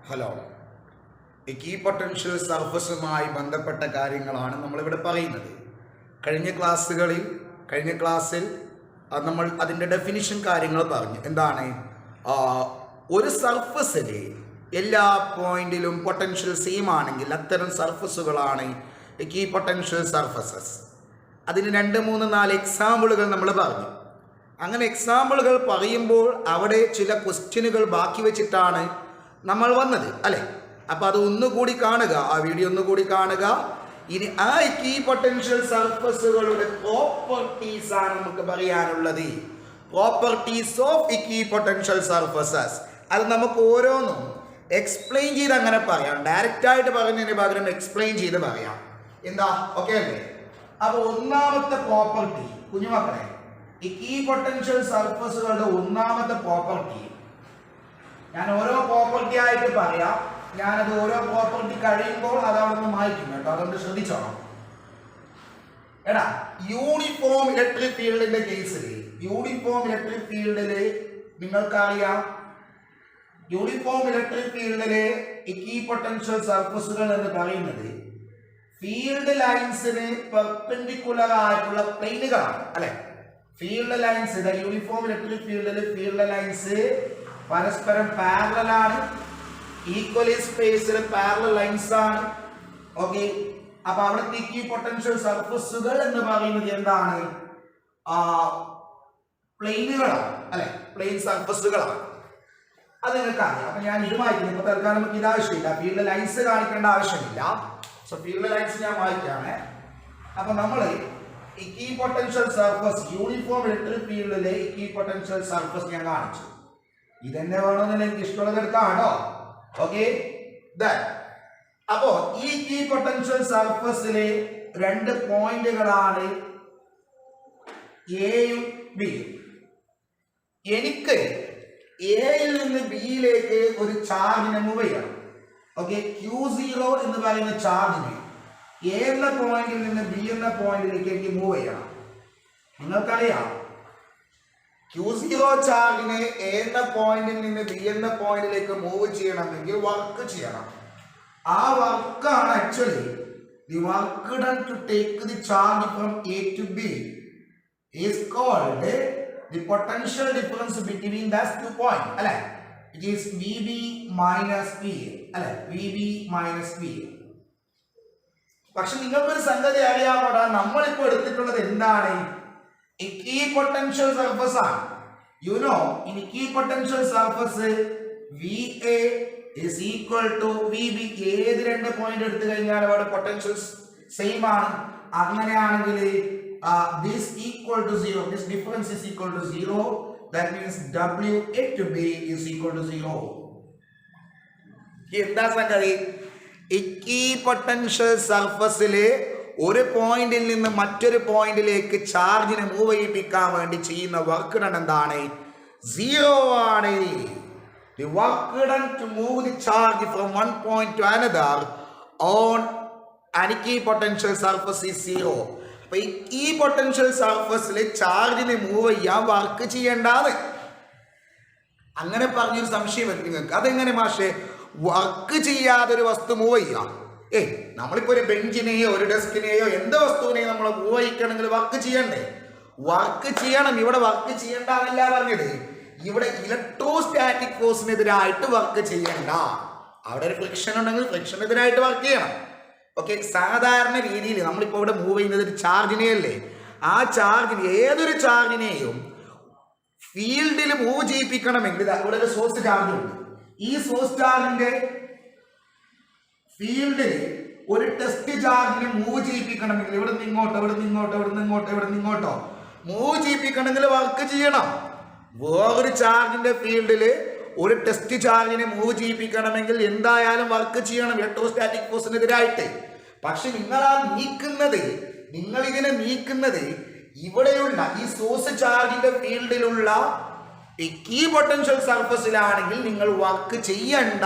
Hello, ഈ potential സർഫസുമായി ബന്ധപ്പെട്ട കാര്യങ്ങളാണ് നമ്മളിവിടെ പറയുന്നത്. കഴിഞ്ഞ ക്ലാസ്സിൽ നമ്മൾ അതിൻ്റെ ഡെഫിനിഷൻ കാര്യങ്ങൾ പറഞ്ഞു. എന്താണ്? ഒരു സർഫസിൽ എല്ലാ പോയിന്റിലും പൊട്ടൻഷ്യൽ സെയിം ആണെങ്കിൽ അത്തരം സർഫസുകളാണ് ഈ പൊട്ടൻഷ്യൽ സർഫസസ്. അതിന് 2, 3, 4 എക്സാമ്പിളുകൾ നമ്മൾ പറഞ്ഞു. അങ്ങനെ എക്സാമ്പിളുകൾ പറയുമ്പോൾ അവിടെ ചില ക്വസ്റ്റ്യനുകൾ ബാക്കി വെച്ചിട്ടാണ് നമ്മൾ വന്നത്, അല്ലേ? അപ്പോൾ അത് ഒന്നുകൂടി കാണുക, ആ വീഡിയോ ഒന്നുകൂടി കാണുക. ഇനി ആ ഈ പൊട്ടൻഷ്യൽ സർഫസുകളുടെ പ്രോപ്പർട്ടീസ് ആണ് നമുക്ക് പറയാനുള്ളത്. പ്രോപ്പർട്ടീസ് ഓഫ് ഈ പൊട്ടൻഷ്യൽ സർഫസസ്. അത് നമുക്ക് ഓരോന്നും എക്സ്പ്ലെയിൻ ചെയ്ത് അങ്ങനെ പറയാം. ഡയറക്റ്റ് ആയിട്ട് പറയുന്നതിന് പകരം എക്സ്പ്ലെയിൻ ചെയ്ത് പറയാം. എന്താ? ഓക്കെ അല്ലേ? അപ്പോൾ ഒന്നാമത്തെ പ്രോപ്പർട്ടി, കുഞ്ഞുമക്കളെ, ഈ പൊട്ടൻഷ്യൽ സർഫസുകളുടെ ഒന്നാമത്തെ പ്രോപ്പർട്ടി ഞാൻ ഓരോ പ്രോപ്പർട്ടി ആയിട്ട് പറയാം. ഞാനത് ഓരോ പ്രോപ്പർട്ടി കഴിയുമ്പോൾ അതവിടെ മായ്ക്കും കേട്ടോ, അതുകൊണ്ട് ശ്രദ്ധിച്ചോണം. എടാ, യൂണിഫോം ഇലക്ട്രിക് ഫീൽഡിന്റെ കേസിൽ നിങ്ങൾക്കറിയാം, യൂണിഫോം ഇലക്ട്രിക് ഫീൽഡിലെ ഈ പൊട്ടൻഷ്യൽ സർഫസുകൾ എന്ന് പറയുന്നത് ഫീൽഡ് ലൈൻസിന് പെർപെൻഡിക്കുലർ ആയിട്ടുള്ള പ്ലെയിനുകളാണ്, അല്ലെ? ഫീൽഡ് ലൈൻസ്, യൂണിഫോം ഇലക്ട്രിക് ഫീൽഡിലെ ഫീൽഡ് ലൈൻസ് പരസ്പരം പാരലൽ ആണ്, ഈക്വലി സ്പേസിൽ പാരലൽ ലൈൻസ് ആണ്. ഓക്കെ, അപ്പൊ അവിടുത്തെ ഈ പൊട്ടൻഷ്യൽ സർഫസുകൾ എന്ന് പറയുന്നത് എന്താണ്? പ്ലെയിനുകളാണ്, അല്ലെ? പ്ലെയിൻ സർഫസുകളാണ്. അത് നിങ്ങൾക്ക് അറിയാം. അപ്പൊ ഞാൻ ഇത് വായിക്കുന്നു. ഇപ്പൊ തൽക്കാലം നമുക്ക് ഇത് ആവശ്യമില്ല, ഫീൽഡ് ലൈൻസ് കാണിക്കേണ്ട ആവശ്യമില്ല. സോ ഫീൽഡ് ലൈൻസ് ഞാൻ വായിക്കാണ്. അപ്പൊ നമ്മൾ ഈ പൊട്ടൻഷ്യൽ സർഫസ്, യൂണിഫോം ഇലക്ട്രിക് ഫീൽഡിലെ ഈ പൊട്ടൻഷ്യൽ സർഫസ് ഞാൻ കാണിച്ചു. ഇതെന്നെ വേണമെന്ന് എനിക്ക് ഇഷ്ടമുള്ളത് എടുക്കാം കേട്ടോ. ഓക്കെ, അപ്പോ ഈ പൊട്ടൻഷ്യൽ സർഫസിലെ 2 പോയിന്റുകളാണ് എയും ബിയും. എനിക്ക് എയിൽ നിന്ന് ബിയിലേക്ക് ഒരു ചാർജിനെ മൂവ് ചെയ്യണം. ഓക്കെ, Q0 എന്ന് പറയുന്ന ചാർജിനെ എ എന്ന പോയിന്റിൽ നിന്ന് ബി എന്ന പോയിന്റിലേക്ക് എനിക്ക് മൂവ് ചെയ്യണം. നിങ്ങൾക്കറിയാം, Q0 ചാർജിനെ എ എന്ന പോയിന്റിൽ നിന്ന് ബി എന്ന പോയിന്റിലേക്ക് മൂവ് ചെയ്യണമെങ്കിൽ വർക്ക് ചെയ്യണം. ആ വർക്കാണ് actually the work done to take the charge from A to B is called the potential difference between that 2 point, അല്ലെ? It is VB minus PA, അല്ലെ? VB minus PA. പക്ഷെ നിങ്ങൾക്കൊരു സംഗതി അറിയാമോടാ, നമ്മളിപ്പോ എടുത്തിട്ടുള്ളത് എന്താണ്? ഈ പൊട്ടൻഷ്യൽ സർഫസ് ആണ്. യു നോ, ഇൻ ഈ potential surface VA is equal to VB. ഏത് 2 പോയിന്റ് എടുത്തു കഴിഞ്ഞാൽ അവിടെ പൊട്ടൻഷ്യൽസ് സെയിം ആണ്. അങ്ങനെയാണെങ്കിൽ this equal to 0, this difference is equal to 0. That means WA to B is equal to 0. എന്താ സംഗതി? ഈ പൊട്ടൻഷ്യൽ സർഫസിലെ ഒരു പോയിന്റിൽ നിന്ന് മറ്റൊരു പോയിന്റിലേക്ക് ചാർജിനെ മൂവ് ചെയ്യിപ്പിക്കാൻ വേണ്ടി ചെയ്യുന്ന വർക്ക് ഡൺ എന്താണ്? 0 ആണ്. The work done to move the charge from one point to another on an equipotential surface is 0. അപ്പൊ ഈ പൊട്ടൻഷ്യൽ സർഫസിൽ ചാർജിനെ മൂവ് ചെയ്യാൻ വർക്ക് ചെയ്യേണ്ടത്. അങ്ങനെ പറഞ്ഞൊരു സംശയം വരും നിങ്ങൾക്ക്. അതെങ്ങനെ മാഷേ വർക്ക് ചെയ്യാതെ ഒരു വസ്തു മൂവ് ചെയ്യാം? നമ്മളിപ്പോ ഒരു ബെഞ്ചിനെയോ ഒരു ഡെസ്കിനെയോ എന്ത് വസ്തുവിനെയോ നമ്മൾ മൂവ് ചെയ്യിക്കണമെങ്കിൽ വർക്ക് ചെയ്യണ്ടേ? വർക്ക് ചെയ്യണം. ഇവിടെ വർക്ക് ചെയ്യേണ്ടതല്ല പറഞ്ഞത്. ഇവിടെ ഇലക്ട്രോസ്റ്റാറ്റിക് ഫോഴ്സിനെതിരായിട്ട് വർക്ക് ചെയ്യണ്ട. അവിടെ ഒരു ഫ്രിക്ഷൻ ഉണ്ടെങ്കിൽ ഫ്രിക്ഷനെതിരായിട്ട് വർക്ക് ചെയ്യണം. ഓക്കെ, സാധാരണ രീതിയിൽ നമ്മളിപ്പോൾ ഇവിടെ മൂവ് ചെയ്യുന്നത് ഒരു ചാർജിനെയല്ലേ. ആ ചാർജിന്, ഏതൊരു ചാർജിനെയും ഫീൽഡിൽ മൂവ് ചെയ്യിപ്പിക്കണമെങ്കിൽ ഇവിടെ ഒരു സോഴ്സ് ചാർജ് ഉണ്ട്. ഈ സോഴ്സ് ചാർജിന്റെ ഫീൽഡിൽ ഒരു ടെസ്റ്റ് ചാർജിനെ മൂവ് ചെയ്യിപ്പിക്കണമെങ്കിൽ ഇവിടെ നിന്ന് ഇങ്ങോട്ടോ, ഇവിടെ നിന്ന് ഇങ്ങോട്ടോ, ഇവിടെ നിന്ന് ഇങ്ങോട്ടോ, ഇവിടെ നിന്ന് ഇങ്ങോട്ടോ മൂവ് ചെയ്യിപ്പിക്കണമെങ്കിൽ വർക്ക് ചെയ്യണം. വേറൊരു ചാർജിന്റെ ഫീൽഡിൽ ഒരു ടെസ്റ്റ് ചാർജിനെ മൂവ് ചെയ്യിപ്പിക്കണമെങ്കിൽ എന്തായാലും വർക്ക് ചെയ്യണം ഇലക്ട്രോസ്റ്റാറ്റിക് ഫോഴ്സിനെതിരായിട്ട്. പക്ഷെ നിങ്ങൾ ഇതിനെ നീക്കുന്നത് ഇവിടെയുള്ള ഈ സോഴ്സ് ചാർജിന്റെ ഫീൽഡിലുള്ള ഈ പൊട്ടൻഷ്യൽ സർഫസിലാണെങ്കിൽ നിങ്ങൾ വർക്ക് ചെയ്യണ്ട.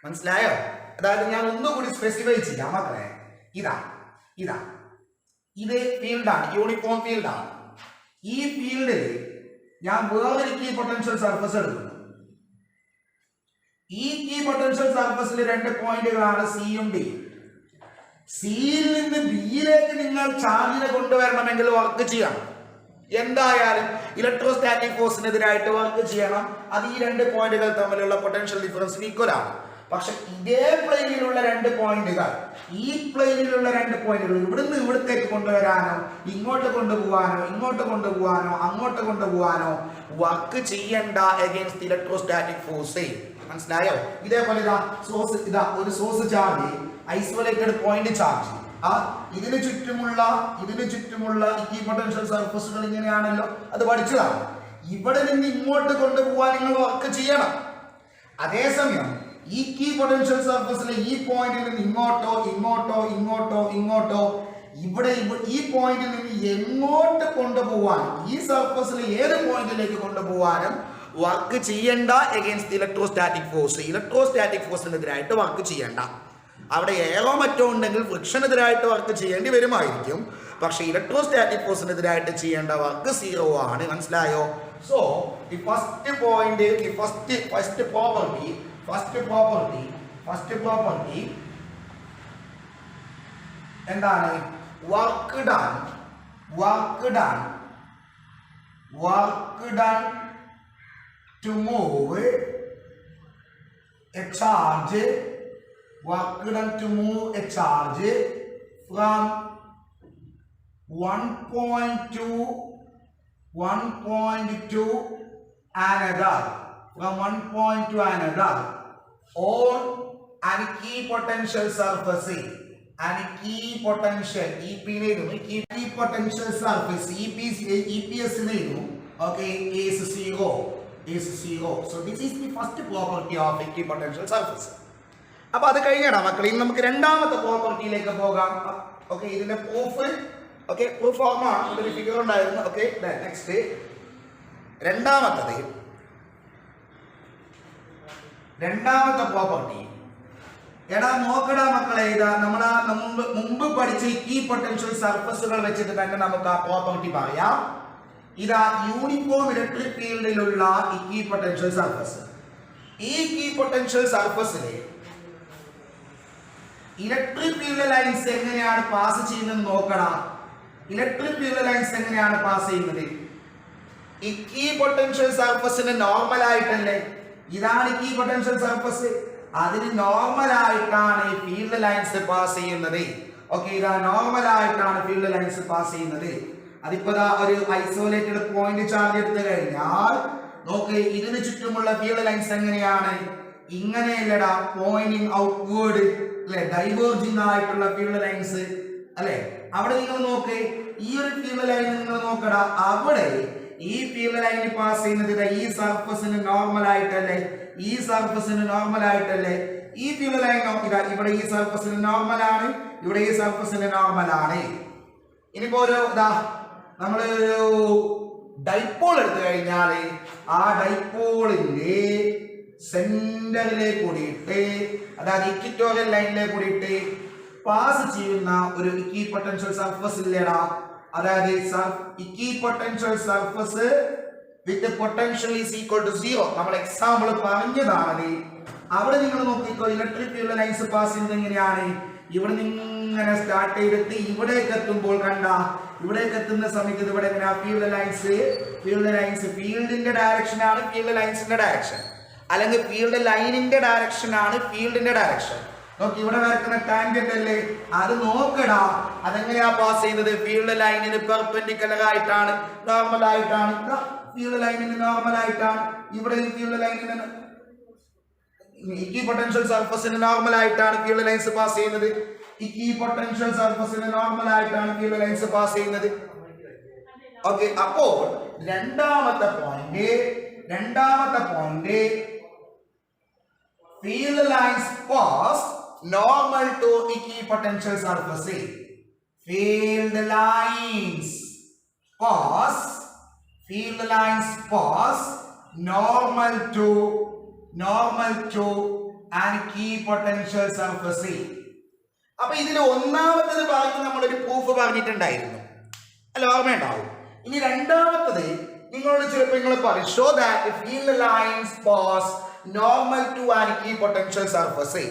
മനസ്സിലായോ? അതായത് ഞാൻ ഒന്നുകൂടി സ്പെസിഫൈ ചെയ്യാം മക്കളെ. ഇതാ ഇത് ഫീൽഡാണ്, യൂണിഫോം ഫീൽഡാണ്. ഈ ഫീൽഡിൽ ഞാൻ വേറൊരു കീ പൊട്ടൻഷ്യൽ സർഫസ് എടുക്കുന്നു. ഈ കീ പൊട്ടൻഷ്യൽ സർഫസിൽ രണ്ട് പോയിന്റുകളാണ് സിയും ഡി. സിയിൽ നിന്ന് ബിയിലേക്ക് നിങ്ങൾ ചാർജിനെ കൊണ്ടുവരണമെങ്കിൽ വർക്ക് ചെയ്യണം. എന്തായാലും ഇലക്ട്രോസ്റ്റാറ്റിക് ഫോഴ്സിനെതിരായിട്ട് വർക്ക് ചെയ്യണം. അത് ഈ രണ്ട് പോയിന്റുകൾ തമ്മിലുള്ള പൊട്ടൻഷ്യൽ ഡിഫറൻസ് ഈക്വൽ ആണ്. പക്ഷെ ഇതേ പ്ലെയിനിലുള്ള രണ്ട് പോയിന്റുകൾ, ഈ പ്ലെയിനിലുള്ള രണ്ട് പോയിന്റുകൾ ഇവിടുന്ന് ഇവിടത്തേക്ക് കൊണ്ടുവരാനോ ഇങ്ങോട്ട് കൊണ്ടുപോകാനോ അങ്ങോട്ട് കൊണ്ടുപോകാനോ വർക്ക് ചെയ്യണ്ട അഗൈൻസ്റ്റ് ഇലക്ട്രോസ്റ്റാറ്റിക് ഫോഴ്സ്. മനസ്സിലായോ? ഇതേപോലെ ഒരു source charge, isolated point charge, ഇതിന് ചുറ്റുമുള്ള ഈ പൊട്ടൻഷ്യൽ സർഫസുകൾ ഇങ്ങനെയാണല്ലോ, അത് പഠിച്ചതാണ്. ഇവിടെ നിന്ന് ഇങ്ങോട്ട് കൊണ്ടുപോകാൻ നിങ്ങൾ വർക്ക് ചെയ്യണം. അതേസമയം ഈ കീ പൊട്ടൻഷ്യൽ സർഫസിലെ ഈ പോയിന്റിൽ നിന്ന് ഇങ്ങോട്ടോ ഇവിടെ ഈ പോയിന്റിൽ നിന്ന് എങ്ങോട്ട് കൊണ്ടുപോകാൻ, ഈ സർഫസിൽ ഏത് പോയിന്റിലേക്ക് കൊണ്ടുപോകാനും വർക്ക് ചെയ്യേണ്ട അഗൈൻസ്റ്റ് ഇലക്ട്രോസ്റ്റാറ്റിക് ഫോഴ്സ്. ഇലക്ട്രോസ്റ്റാറ്റിക് ഫോഴ്സിനെതിരായിട്ട് വർക്ക് ചെയ്യേണ്ട. അവിടെ ഏറോ മറ്റോ ഉണ്ടെങ്കിൽ ഫ്രിക്ഷനെതിരായിട്ട് വർക്ക് ചെയ്യേണ്ടി വരുമായിരിക്കും. പക്ഷെ ഇലക്ട്രോസ്റ്റാറ്റിക് ഫോഴ്സിനെതിരായിട്ട് ചെയ്യേണ്ട വർക്ക് 0 ആണ്. മനസ്സിലായോ? So the first point, the first property എന്താണ്? Work done to move a charge, from one point to another, on an key potential surface, key potential surface EPS is 0. So this is the first property of a key potential surface. അപ്പോൾ അത് കഴിഞ്ഞാണ് മക്കളെ. ഇനി നമുക്ക് രണ്ടാമത്തെ പ്രോപ്പർട്ടിയിലേക്ക് പോകാം. Okay, ഇതിന്റെ proof ഫോമാണ്. ഒരു ഫിഗർ ഉണ്ടായിരുന്നു. ഓക്കെ, നെക്സ്റ്റ് രണ്ടാമത്തെ പ്രോപ്പർട്ടി. നോക്കടാ മക്കളെ, ഇതാ നമ്മളാ മുമ്പ് പഠിച്ച കീ പൊട്ടൻഷ്യൽ സർഫസുകൾ വെച്ചിട്ട് തന്നെ നമുക്ക് ആ പ്രോപ്പർട്ടി പറയാം. ഇതാ യൂണിഫോം ഇലക്ട്രിക് ഫീൽഡിലുള്ള ഈ കീ പൊട്ടൻഷ്യൽ സർഫസ്. ഈ കീ പൊട്ടൻഷ്യൽ സർഫസിലെ ഇലക്ട്രിക് ഫീൽഡ് ലൈൻസ് എങ്ങനെയാണ് പാസ് ചെയ്യുന്നത് നോക്കണം. ഇലക്ട്രിക് ഫീൽഡ് ലൈൻസ് എങ്ങനെയാണ് പാസ് ചെയ്യുന്നത്? ഈ കീ പൊട്ടൻഷ്യൽ സർഫസിന് നോർമൽ ആയിട്ടല്ലേ, ഇതാണ് കീ പൊട്ടൻഷ്യൽ സർഫസ്, അതിന് നോർമൽ ആയിട്ടാണ് ഈ ഫീൽഡ് ലൈൻസ് പാസ് ചെയ്യുന്നത്. ഓക്കെ, ഇതാ നോർമൽ ആയിട്ടാണ് ഫീൽഡ് ലൈൻസ് പാസ് ചെയ്യുന്നത്. അതിപ്പോ ഒരു ഐസോലേറ്റഡ് പോയിന്റ് ചാർജ് എടുത്തു കഴിഞ്ഞാൽ നോക്ക്, ഇതിന് ചുറ്റുമുള്ള ഫീൽഡ് ലൈൻസ് എങ്ങനെയാണ്? ഇങ്ങനെയല്ലടാ, പോയിന്റിങ് ഔട്ട്വേർഡ് അല്ലെ, ഡൈവേർജിങ് ആയിട്ടുള്ള ഫീൽഡ് ലൈൻസ് അല്ലെ. അവിടെ നിങ്ങൾ നോക്ക്, ഈ ഒരു ഫീൽഡ് ലൈൻ നിങ്ങൾ നോക്കടാ, അവിടെ ഈ ഫീൽഡ് ലൈനിൽ പാസ് ചെയ്യുന്നത് ഈ സർഫസിന് നോർമൽ ആയിട്ടല്ലേ, ഈ ഫീൽഡ് ലൈൻ നോക്കുക. ഇവിടെ ഈ സർഫസിന് നോർമൽ ആണ്, ഇവിടെ ഈ സർഫസിന് നോർമൽ ആണ്. ഇനിയിപ്പോ നമ്മളൊരു ഡൈപോൾ എടുത്തു കഴിഞ്ഞാൽ ആ ഡൈപോളിന്റെ സെന്ററിലേക്ക് കൂടിയിട്ട്, അതായത് ഇക്വിറ്റോറിയൽ ലൈനിലേക്ക് കൂടിയിട്ട് പാസ് ചെയ്യുന്ന ഒരു ഇക്വി പൊട്ടൻഷ്യൽ സർഫസ് ഇല്ലേടാ, അതായത് equipotential surface with potential is equal to 0. നമ്മൾ എക്സാമ്പിൾ പറഞ്ഞതാണ്. അവിടെ നിങ്ങൾ നോക്കിക്കോ, ഇലക്ട്രിക് ഫീൽഡ് ലൈൻസ് പാസ് ചെയ്യുന്നത് എങ്ങനെയാണ്? ഇവിടെ ഇങ്ങനെ സ്റ്റാർട്ട് ചെയ്തിട്ട് ഇവിടേക്ക് എത്തുമ്പോൾ ഇവിടേക്ക് എത്തുന്ന സമയത്ത് ഇവിടെ എങ്ങനെ ഫീൽഡ് ലൈൻസ് ഫീൽഡിന്റെ ഡയറക്ഷൻ ആണ് ഫീൽഡ് ലൈൻസിന്റെ ഡയറക്ഷൻ, അല്ലെങ്കിൽ ഫീൽഡ് ലൈനിന്റെ ഡയറക്ഷൻ ആണ് ഫീൽഡിന്റെ ഡയറക്ഷൻ. നോക്കി, ഇവിടെ വരക്കുന്ന ടാൻജന്റ് അല്ലേ, അത് നോക്കടാ, അതെങ്ങനെയാ പാസ് ചെയ്യുന്നത്? ഫീൽഡ് ലൈനിന് പെർപെൻഡിക്കുലർ ആയിട്ടാണ്, നോർമൽ ആയിട്ടാണ്. ഫീൽഡ് ലൈനിന് നോർമൽ ആയിട്ടാണ്. ഇവിടെ ഈ ഫീൽഡ് ലൈനിന് ഇക്വി പൊട്ടൻഷ്യൽ സർഫസിന് നോർമൽ ആയിട്ടാണ് ഫീൽഡ് ലൈൻസ് പാസ് ചെയ്യുന്നത്. ഇക്വി പൊട്ടൻഷ്യൽ സർഫസിന് നോർമൽ ആയിട്ടാണ് ഫീൽഡ് ലൈൻസ് പാസ് ചെയ്യുന്നത്. ഓക്കെ, അപ്പോൾ രണ്ടാമത്തെ point field lines pass normal to equipotential surface. Field lines pass normal to an equipotential surface. അപ്പൊ ഇതിൽ ഒന്നാമത്തത് പറഞ്ഞ് നമ്മളൊരു പ്രൂഫ് പറഞ്ഞിട്ടുണ്ടായിരുന്നു അല്ല, ഓർമ്മയുണ്ടാവും. ഇനി രണ്ടാമത്തത് നിങ്ങളോട് ചിലപ്പോൾ നിങ്ങൾ പറയും show that field lines pass normal to an equipotential surface.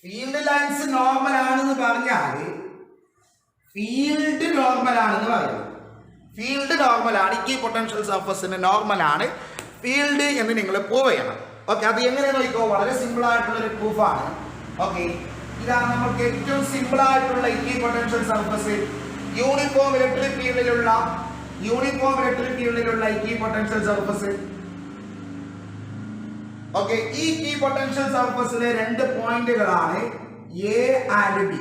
Field lines normal ആണെന്ന് പറഞ്ഞാൽ ഫീൽഡ് നോർമൽ ആണെന്ന് പറയുന്നത്. ഫീൽഡ് നോർമൽ ആണ്, ഇക്വിപൊട്ടൻഷ്യൽ സർഫസിന് നോർമൽ ആണ് ഫീൽഡ് എന്ന് നിങ്ങൾ പ്രൂവ് ചെയ്യണം. ഓക്കെ, അത് എങ്ങനെ നോക്കിക്കോ, വളരെ സിമ്പിൾ ആയിട്ടുള്ള ഒരു പ്രൂഫാണ്. ഓക്കെ, ഇതാണ് നമുക്ക് ഏറ്റവും സിമ്പിൾ ആയിട്ടുള്ള ഇക്വിപൊട്ടൻഷ്യൽ സർഫസ്. യൂണിഫോം ഇലക്ട്രിക് ഫീൽഡിലുള്ള ഇക്വിപൊട്ടൻഷ്യൽ സർഫസ്. ഓക്കെ, ഈ ഇക്വിപൊട്ടൻഷ്യൽ സർഫസിലെ രണ്ട് പോയിന്റുകളാണ് എ ആൻഡ് ബി.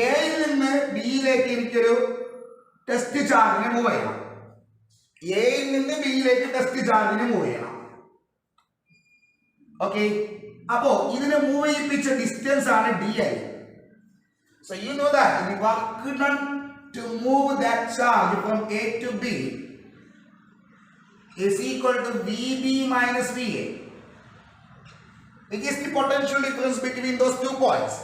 എയിൽ നിന്ന് ബിയിലേക്ക് എനിക്കൊരു ടെസ്റ്റ് ചാർജിനെ മൂവ് ചെയ്യണം. എയിൽ നിന്ന് ബിയിലേക്ക് ടെസ്റ്റ് ചാർജിനെ മൂവ് ചെയ്യണം. ഓക്കെ, അപ്പോ ഇതിനെ മൂവ് ചെയ്യിപ്പിച്ച ഡിസ്റ്റൻസ് ആണ് D I. So you know that the work done to move that charge from A to B is equal to VB minus VA, which is the potential difference between those 2 points.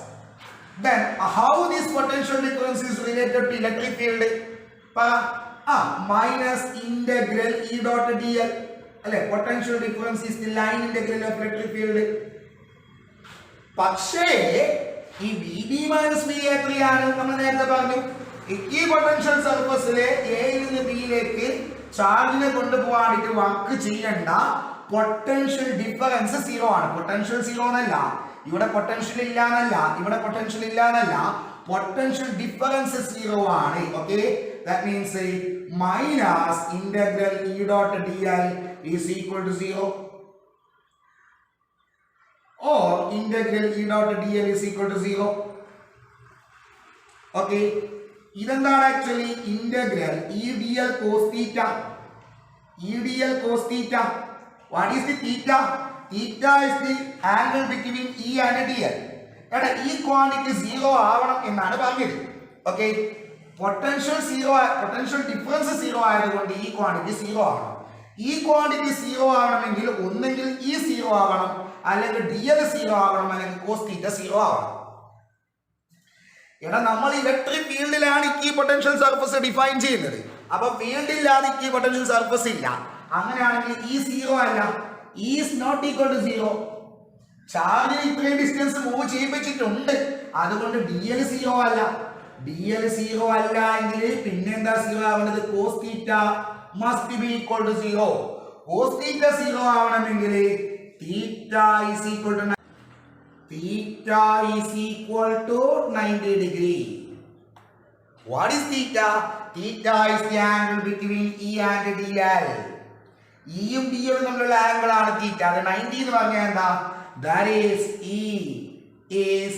Then how this potential difference is related to electric field? Minus integral E dot dl. Potential difference is the line integral of electric field. പക്ഷേ ഈ VB minus VA എത്രയാണ്? നമ്മൾ നേരത്തെ പറഞ്ഞു equipotential സർഫസിലെ എയിൽ നിന്ന് ബിയിലേക്ക് ചാർജിനെ കൊണ്ടുപോകാനായിട്ട് വർക്ക് ചെയ്യേണ്ട പൊട്ടൻഷ്യൽ ഡിഫറൻസ് 0 ആണ്. പൊട്ടൻഷ്യൽ 0 എന്നല്ല, ഇവിടെ പൊട്ടൻഷ്യൽ ഇല്ല എന്നല്ല, പൊട്ടൻഷ്യൽ ഡിഫറൻസ് 0 ആണ്. Okay, that means minus integral E dot dl is equal to 0 or integral E dot dl is equal to 0. Okay, ഇതെന്താണ് actually integral EDL cos theta. What is the theta? Theta is the angle between E and dl. എടാ, ഈ quantity 0 ആവണം എന്നാണ് പറഞ്ഞത്. Okay, potential difference 0 ആയതുകൊണ്ട് ഈ quantity 0 ആവണം. ഈ ക്വാണ്ടിറ്റി 0 ആവണമെങ്കിൽ ഒന്നെങ്കിൽ ഈ 0 ആവണം, അല്ലെങ്കിൽ dl 0 ആവണം, അല്ലെങ്കിൽ cos theta 0 ആവണം. എടാ, നമ്മൾ ഇലക്ട്രിക് ഫീൽഡിലാണ് ഇക്വിപൊട്ടൻഷ്യൽ സർഫസ് ഡിഫൈൻ ചെയ്യുന്നത്. അപ്പൊ ഫീൽഡ് ഇല്ലാതെ ഇക്വിപൊട്ടൻഷ്യൽ സർഫസ് ഇല്ല. അങ്ങനെയാണെങ്കിൽ ഈ 0 അല്ല, is not equal to 0. Charge ഇത്രയും ഡിസ്റ്റൻസ് മൂവ് ചെയ്യിപ്പിച്ചിട്ടുണ്ട്, അതുകൊണ്ട് dl 0 അല്ല. dl 0 അല്ല എങ്കിൽ പിന്നെന്താ 0 ആവേണ്ടത്? cos theta must be equal to 0. cos theta 0 ആവണമെങ്കിൽ theta is equal to 90 degree. What is theta? Theta is the angle between E and dl. E യും dl യും തമ്മിലുള്ള ആംഗിൾ ആണ് theta. അത് 90 എന്ന് പറഞ്ഞാൽ എന്താ? That is E is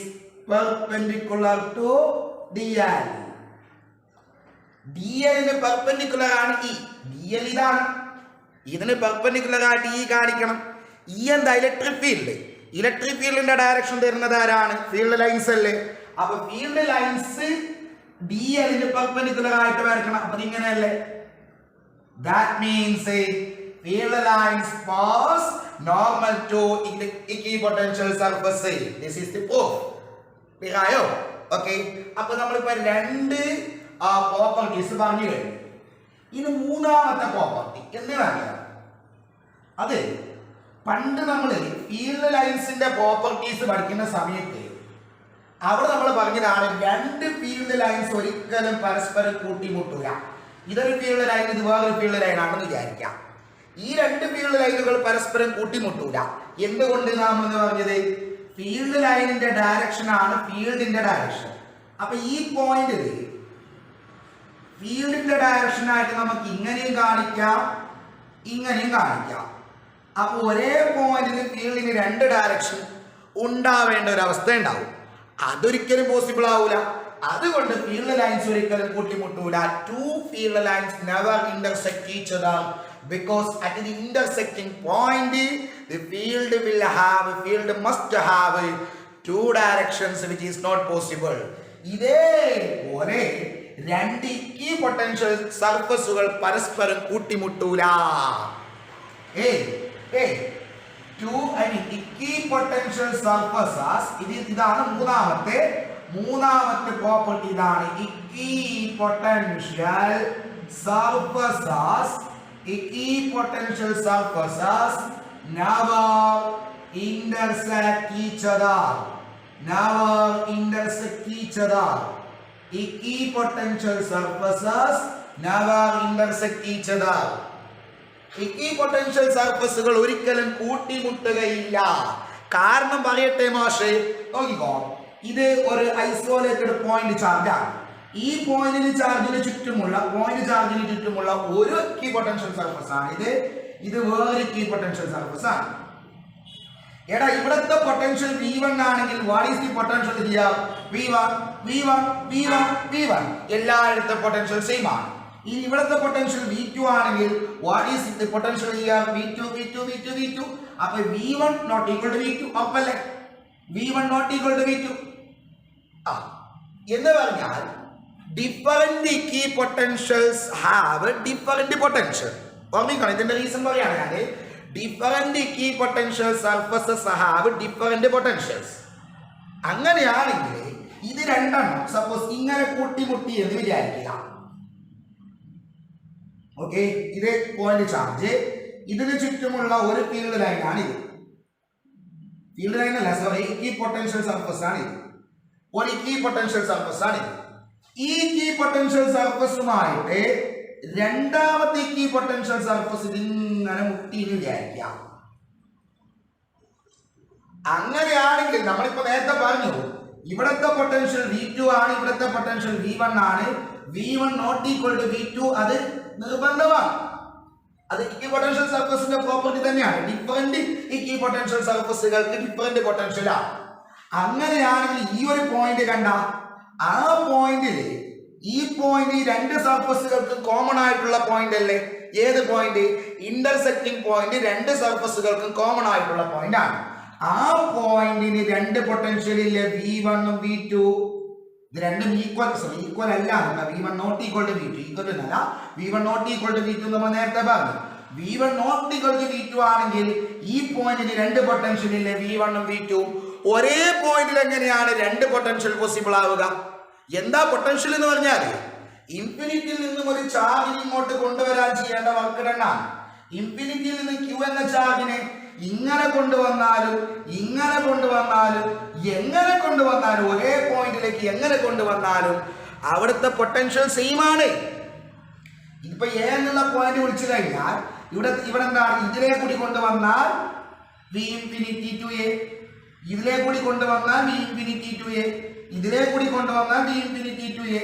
perpendicular to dl. dl ന് പെർപെൻഡിക്കുലർ ആണ് E. dl ഇതാണ്, ഇതിന് പെർപെൻഡിക്കുലർ ആയിട്ട് E കാണിക്കണം. E എന്താ? ഇലക്ട്രിക് ഫീൽഡിന്റെ ഡയറക്ഷൻ തരുന്നത് ആരാണ്? ഫീൽഡ് ലൈൻസ് അല്ലേ. അപ്പൊ ഫീൽഡ് ലൈൻസ് dl ന് പെർപെൻഡിക്കുലർ ആയിട്ട് വരക്കണം. അപ്പൊ ഇങ്ങനെയല്ലേ? That means field lines pass normal to equipotential surface. This is the proof. Clear? Okay. അപ്പൊ നമ്മളിപ്പോ രണ്ട് പ്രോപ്പർട്ടീസ് പറഞ്ഞു കഴിഞ്ഞു. ഇനി മൂന്നാമത്തെ പ്രോപ്പർട്ടി എന്ന് പറയാം. അതെ, പണ്ട് നമ്മൾ ഫീൽഡ് ലൈൻസിന്റെ പ്രോപ്പർട്ടീസ് പഠിക്കുന്ന സമയത്ത് അവിടെ നമ്മൾ പറഞ്ഞതാണ് രണ്ട് ഫീൽഡ് ലൈൻസ് ഒരിക്കലും പരസ്പരം കൂട്ടിമുട്ടുക. ഇതൊരു ഫീൽഡ് ലൈൻ, ഇത് വേറൊരു ഫീൽഡ് ലൈൻ ആണെന്ന് വിചാരിക്കാം. ഈ രണ്ട് ഫീൽഡ് ലൈനുകൾ പരസ്പരം കൂട്ടിമുട്ടൂല. എന്തുകൊണ്ട് നാം എന്ന് പറഞ്ഞത്? ഫീൽഡ് ലൈനിന്റെ ഡയറക്ഷൻ ആണ് ഫീൽഡിന്റെ ഡയറക്ഷൻ. അപ്പൊ ഈ പോയിന്റിൽ ഫീൽഡിന്റെ ഡയറക്ഷൻ ആയിട്ട് നമുക്ക് ഇങ്ങനെയും കാണിക്കാം, ഇങ്ങനെയും കാണിക്കാം. അപ്പൊ ഒരേ പോയിന്റിൽ ഫീൽഡിന് രണ്ട് ഡയറക്ഷൻ ഉണ്ടാവേണ്ട ഒരു അവസ്ഥ ഉണ്ടാവും. അതൊരിക്കലും പോസിബിൾ ആവൂല. അതുകൊണ്ട് ഫീൽഡ് ലൈൻസ് ഒരിക്കലും കൂട്ടിമുട്ടൂല. Two field lines never intersect each other because at the intersecting point the field must have two directions, which is not possible. ഇതേപോലെ രണ്ട് ഇക്വിപൊട്ടൻഷ്യൽ സർഫസുകൾ പരസ്പരം കൂട്ടിമുട്ടൂല. ഇക്വിപൊട്ടൻഷ്യൽ സർഫസസ്, ഇതാണ് മൂന്നാമത്തെ പ്രോപ്പർട്ടി. ഇതാണ് equipotential surfaces, equipotential surfaces never intersect each other. Never intersect each other. Equipotential surfaces never intersect each other. Equipotential surfaces ഒരിക്കലും കൂട്ടിമുട്ടുകയില്ല. കാരണം പറയട്ടെ മാഷേ, നോക്കിക്കോ, ഇത് ഒരു ഐസോലേറ്റഡ് പോയിന്റ് ചാർജാണ്. ഈ പോയിന്റിന് ചാർജിന് ചുറ്റുമുള്ള ഒരു ഇക്വിപൊട്ടൻഷ്യൽ സർഫസ് ആണ് ഇത് വേറൊരു ഇക്വിപൊട്ടൻഷ്യൽ സർഫസ് ആണ്. എടാ, ഇവിടത്തെ പൊട്ടൻഷ്യൽ V1 ആണെങ്കിൽ what is the potential here? V1 എല്ലായിടത്തെ പൊട്ടൻഷ്യൽ സെയിം ആണ്. ഇനി ഇവിടത്തെ പൊട്ടൻഷ്യൽ V2 ആണെങ്കിൽ what is the potential here? V2. അപ്പോൾ V1 not equal to V2 അപ്പല്ലേ? V1 not equal to V2 എന്ന് പറഞ്ഞാൽ different equipotentials have different potential. ഓർമ്മിക്കണം, ഇതിന്റെ റീസൺ പറയാണ് ഞാൻ. Different equipotential surfaces have different potentials. അങ്ങനെയാണെങ്കിൽ ഇത് രണ്ടെണ്ണം സപ്പോസ് ഇങ്ങനെ കൂട്ടിമുട്ടി എന്ന് വിചാരിക്കുക. ഓക്കെ, ഇത് പോയിന്റ് ചാർജ്, ഇതിന് ചുറ്റുമുള്ള ഒരു ഫീൽഡ് ലൈനാണ് ഇത്. ഫീൽഡ് ലൈൻ അല്ല, സോറി, ഇക്വിപൊട്ടൻഷ്യൽ സർഫസ് ആണ് ഇത്. ഒരു ഇക്വിപൊട്ടൻഷ്യൽ സർഫസ് ആണ് ഇത്. ഈ ഇക്വിപൊട്ടൻഷ്യൽ സർഫസുമായിട്ട് രണ്ടാമത്തെ ഇക്വിപൊട്ടൻഷ്യൽ സർഫസ് ഇങ്ങനെ മുട്ടി എന്ന് വിചാരിക്കാം. അങ്ങനെയാണെങ്കിൽ നമ്മളിപ്പോ നേരത്തെ പറഞ്ഞു, ഇവിടത്തെ പൊട്ടൻഷ്യൽ V2 ആണ്, ഇവിടത്തെ പൊട്ടൻഷ്യൽ V1 ആണ്. V1 not equal to V2 അത് നിർബന്ധമാണ്. അത് ഇക്വിപൊട്ടൻഷ്യൽ സർഫസിന്റെ പ്രോപ്പർട്ടി തന്നെയാണ്. ഡിഫറന്റ് ഇക്വിപൊട്ടൻഷ്യൽ സർഫസുകൾക്ക് ഡിഫറന്റ് പൊട്ടൻഷ്യലാണ്. അങ്ങനെയാണെങ്കിൽ ഈ ഒരു പോയിന്റ് കണ്ട, ആ പോയിന്റിൽ ഈ പോയിന്റ് രണ്ട് സർഫസുകൾക്ക് കോമൺ ആയിട്ടുള്ള പോയിന്റ് അല്ലേ? ഏത് പോയിന്റ്? ഇന്റർസെക്റ്റിംഗ് പോയിന്റ് രണ്ട് സർഫസുകൾക്കും കോമൺ ആയിട്ടുള്ള പോയിന്റ് ആണ്. ആ പോയിന്റിന് രണ്ട് പൊട്ടൻഷ്യൽ ഇല്ലേ? V1 ഉം V2. ഇത് രണ്ടും ഈക്വൽ അല്ല. V1 not equal to V2 equal അല്ല. V1 not equal to V2 നമ്മൾ നേരത്തെ പറഞ്ഞു. V1 not equal to V2 ആണെങ്കിൽ ഈ പോയിന്റിന് രണ്ട് പൊട്ടൻഷ്യൽ ഇല്ലേ? V1 ഉം V2. ഒരേ പോയിന്റിൽ എങ്ങനെയാണ് രണ്ട് പൊട്ടൻഷ്യൽ പോസിബിൾ ആവുക? എന്താ പൊട്ടൻഷ്യൽ എന്ന് പറഞ്ഞാൽ ഇൻഫിനിറ്റിയിൽ നിന്നും ഒരു ചാർജിന് ഇങ്ങോട്ട് കൊണ്ടുവരാൻ ചെയ്യേണ്ട വർക്ക് ഡണ്ണാണ്. ഇൻഫിനിറ്റിയിൽ നിന്ന് Q എന്ന ചാർജിനെ ഇങ്ങനെ കൊണ്ടുവന്നാലും എങ്ങനെ കൊണ്ടുവന്നാലും ഒരേ പോയിന്റിലേക്ക് എങ്ങനെ കൊണ്ടുവന്നാലും അവിടുത്തെ പൊട്ടൻഷ്യൽ സെയിം ആണ്. ഇതിപ്പോ എ എന്നുള്ള പോയിന്റ് വിളിച്ചു കഴിഞ്ഞാൽ ഇവിടെ എന്താണ്? ഇതിലെ കൂടി കൊണ്ടുവന്നാൽ V infinity to A, ഇതിലെ കൂടി കൊണ്ടുവന്നാൽ V infinity to A, ഇതിലെ കൂടി കൊണ്ടുവന്നാൽ V infinity to A.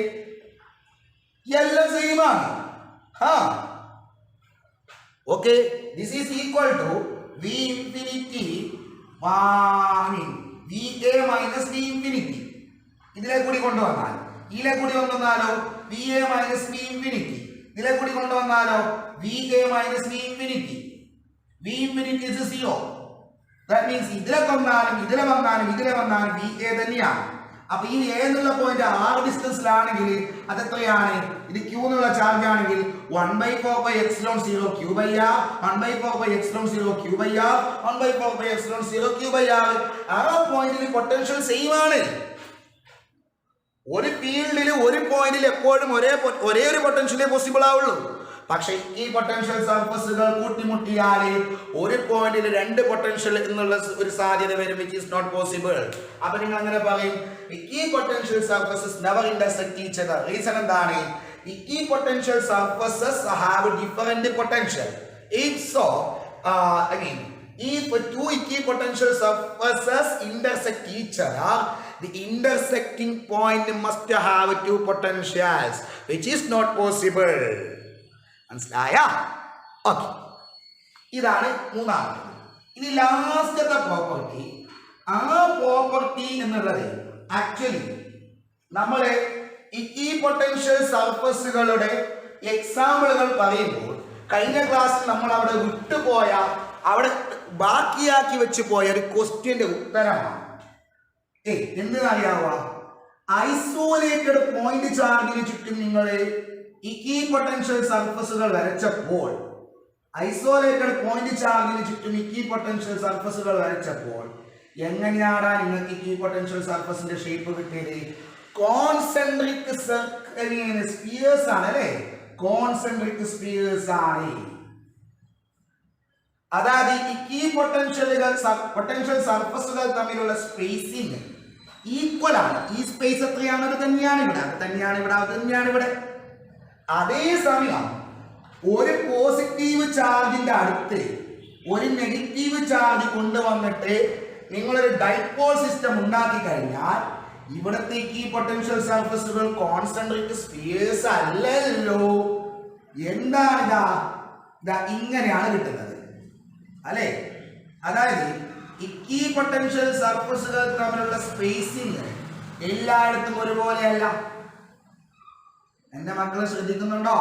എല്ലാം സെയിം ആണ്. Okay, this is equal to V infinity VA minus V infinity. ഇതിലെ കൂടി കൊണ്ടുവന്നാൽ ഇതിലെ കൂടി കൊണ്ടുവന്നാലോ VA minus V infinity. ഇതിലെ കൂടി കൊണ്ടുവന്നാലോ VA minus V infinity. V infinity is 0. That means ഇതിലെ വന്നാലും VA തന്നെയാണ്. അപ്പൊ ഈ A എന്നുള്ള പോയിന്റ് R ഡിസ്റ്റൻസിലാണെങ്കിൽ അത് എത്രയാണ്? ഇത് Q എന്നുള്ള ചാർജ് ആണെങ്കിൽ 1/4/0 Q/R, 1/4/0 Q/R, 1/4/0 Q/R. ആ പോയിന്റിൽ പൊട്ടൻഷ്യൽ സെയിം ആണ്. ഒരു ഫീൽഡിൽ ഒരു പോയിന്റിൽ എപ്പോഴും ഒരേ ഒരു പൊട്ടൻഷ്യലേ പോസിബിൾ ആവുള്ളൂ. പക്ഷെ ഈ പൊട്ടൻഷ്യൽ സർഫസുകൾ കൂട്ടിമുട്ടിയാൽ ഒരു പോയിന്റിൽ രണ്ട് പൊട്ടൻഷ്യൽ എന്നുള്ള ഒരു സാധ്യത വരും, which is not possible. അപ്പൊ നിങ്ങൾ അങ്ങനെ പറയും ഈ potential surfaces never intersect each other. Reason എന്താണ്? ഈ potential surfaces have different potential. If so, if two equipotential surfaces intersect each other, the intersecting point must have two potentials, which is not possible. മനസ്സിലായ? Okay, ഇതാണ് മൂന്നാമത്. ഇനി ലാസ്റ്റത്തെ property. ആ property എന്നുള്ളത് actually നമ്മളെ ഈ പൊട്ടൻഷ്യൽ സർഫസുകളുടെ എക്സാമ്പിളുകൾ പറയുമ്പോൾ കഴിഞ്ഞ ക്ലാസ്സിൽ നമ്മൾ അവിടെ വിട്ടുപോയ, അവിടെ ബാക്കിയാക്കി വെച്ച് പോയ ഒരു ക്വസ്റ്റ്യന്റെ ഉത്തരമാണ്. എന്തെന്നറിയാവുക? ഐസോലേറ്റഡ് പോയിന്റ് ചാർജിന് ചുറ്റും നിങ്ങൾ ഇക്വിപൊട്ടൻഷ്യൽ സർഫസുകൾ വരച്ചപ്പോൾ, ഐസോലേറ്റഡ് പോയിന്റ് ചാർജിന് ചുറ്റും ഇക്വിപൊട്ടൻഷ്യൽ സർഫസുകൾ വരച്ചപ്പോൾ എങ്ങനെയാണ് നിങ്ങൾക്ക് ഇക്വിപൊട്ടൻഷ്യൽ സർഫസിന്റെ ഷേപ്പ് കിട്ടിയത്? കോൺസെൻട്രിക് സ്ഫിയേഴ്സ് ആണ് അല്ലേ? കോൺസെൻട്രിക് സ്ഫിയേഴ്സ് ആണ്. അതായത് പൊട്ടൻഷ്യൽ സർഫസുകൾ തമ്മിലുള്ള സ്പേസിംഗ് ഈക്വൽ ആണ്. ഈ സ്പേസ് എത്രയാണ്? അത് തന്നെയാണ് ഇവിടെ. അതേസമയം ഒരു പോസിറ്റീവ് ചാർജിന്റെ അടുത്ത് ഒരു നെഗറ്റീവ് ചാർജ് കൊണ്ടുവന്നിട്ട് നിങ്ങളൊരു ഡൈപോൾ സിസ്റ്റം ഉണ്ടാക്കി കഴിഞ്ഞാൽ ഇവിടത്തെ ഈ പൊട്ടൻഷ്യൽ സർഫസുകൾ കോൺസെൻട്രിക് സ്ഫിയേഴ്സ് അല്ലല്ലോ. എന്താണ് ഇതാ ഇങ്ങനെയാണ് കിട്ടുന്നത് അല്ലെ? അതായത് ഈ പൊട്ടൻഷ്യൽ സർഫസുകൾ തമ്മിലുള്ള സ്പേസിംഗ് എല്ലായിടത്തും ഒരുപോലെയല്ല. എന്റെ മക്കളെ ശ്രദ്ധിക്കുന്നുണ്ടോ?